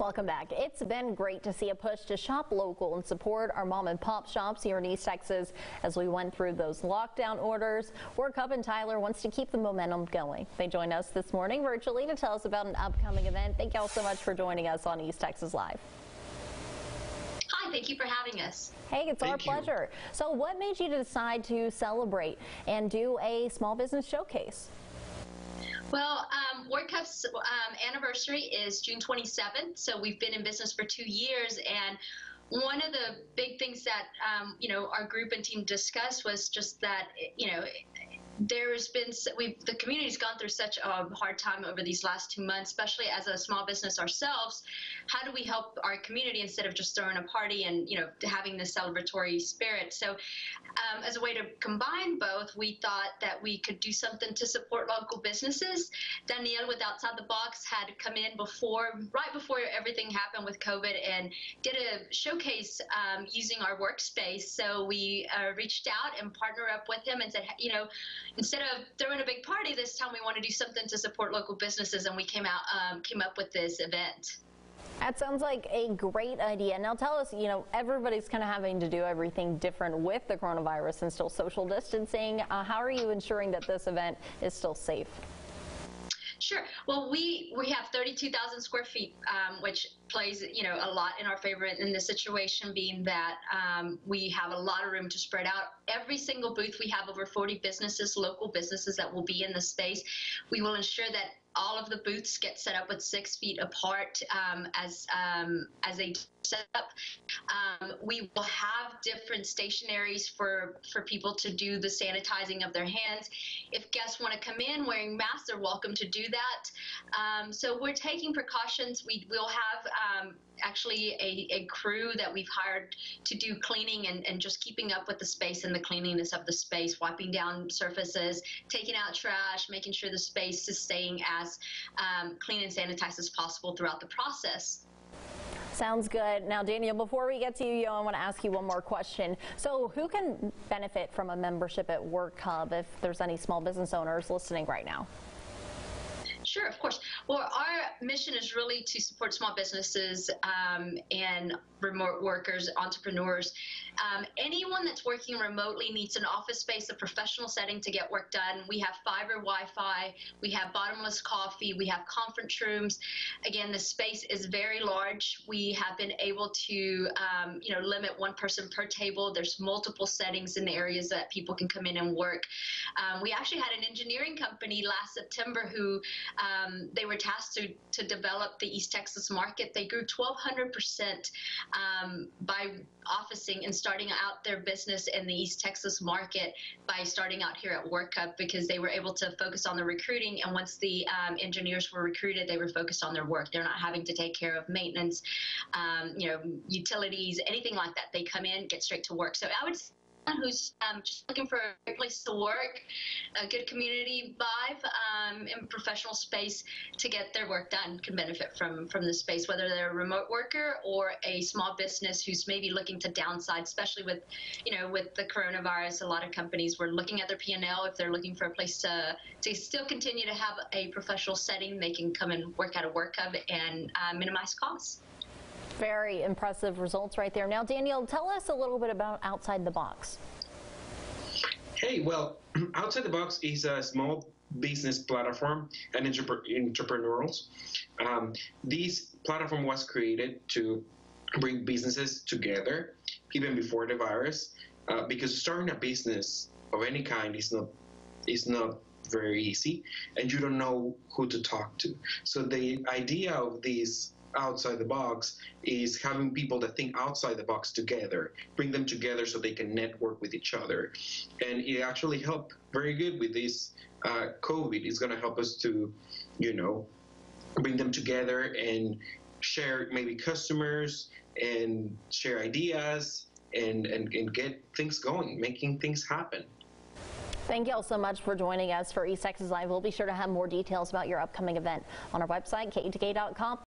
Welcome back. It's been great to see a push to shop local and support our mom and pop shops here in East Texas as we went through those lockdown orders. Work Hub and Tyler wants to keep the momentum going. They joined us this morning virtually to tell us about an upcoming event. Thank you all so much for joining us on East Texas Live. Hi, thank you for having us. Hey, it's our pleasure. So what made you decide to celebrate and do a small business showcase? Well, Work Hub's anniversary is June 27th, so we've been in business for 2 years, and one of the big things that our group and team discussed was just that there's been the community's gone through such a hard time over these last 2 months, especially as a small business ourselves. How do we help our community instead of just throwing a party and having this celebratory spirit? So as a way to combine both, we thought that we could do something to support local businesses. Danielle with Outside the Box had come in right before everything happened with COVID, and did a showcase using our workspace. So we reached out and partnered up with him and said, instead of throwing a big party this time, we want to do something to support local businesses, and we came up with this event. That sounds like a great idea. Now tell us, everybody's kind of having to do everything different with the coronavirus and still social distancing. How are you ensuring that this event is still safe? Sure. Well, we have 32,000 square feet, which plays, a lot in our favor in this situation, being that we have a lot of room to spread out. Every single booth, we have over 40 businesses, local businesses that will be in the space. We will ensure that all of the booths get set up with 6 feet apart as they set up. We will have different stationaries for people to do the sanitizing of their hands. If guests want to come in wearing masks, they're welcome to do that. So we're taking precautions. We will have actually a crew that we've hired to do cleaning and just keeping up with the space and the cleanliness of the space, wiping down surfaces, taking out trash, making sure the space is staying as clean and sanitized as possible throughout the process. Sounds good. Now, Danielle, before we get to you, I want to ask you one more question. So who can benefit from a membership at Work Hub if there's any small business owners listening right now? Sure, of course. Well, our mission is really to support small businesses and remote workers, entrepreneurs. Anyone that's working remotely needs an office space, a professional setting to get work done. We have fiber Wi-Fi, we have bottomless coffee, we have conference rooms. Again, the space is very large. We have been able to limit one person per table. There's multiple settings in the areas that people can come in and work. We actually had an engineering company last September who they were tasked to develop the East Texas market. They grew 1,200% by officing and starting out their business in the East Texas market by starting out here at Work Hub, because they were able to focus on the recruiting, and once the engineers were recruited, they were focused on their work. They're not having to take care of maintenance, utilities, anything like that. They come in, get straight to work. So I would say who's just looking for a great place to work, a good community vibe, and professional space to get their work done can benefit from the space, whether they're a remote worker or a small business who's maybe looking to downsize, especially with the coronavirus. A lot of companies were looking at their P&L. If they're looking for a place to still continue to have a professional setting, they can come and work at a Work Hub and minimize costs. Very impressive results right there. Now, Danielle, tell us a little bit about Outside the Box. Hey, well, Outside the Box is a small business platform and entrepreneurs. This platform was created to bring businesses together even before the virus, because starting a business of any kind is not very easy, and you don't know who to talk to. So the idea of this Outside the Box is having people that think outside the box together, bring them together so they can network with each other. And it actually helped very good with this COVID. It's going to help us to, bring them together and share maybe customers and share ideas and get things going, making things happen. Thank you all so much for joining us for East Texas Live. We'll be sure to have more details about your upcoming event on our website, KETK.com.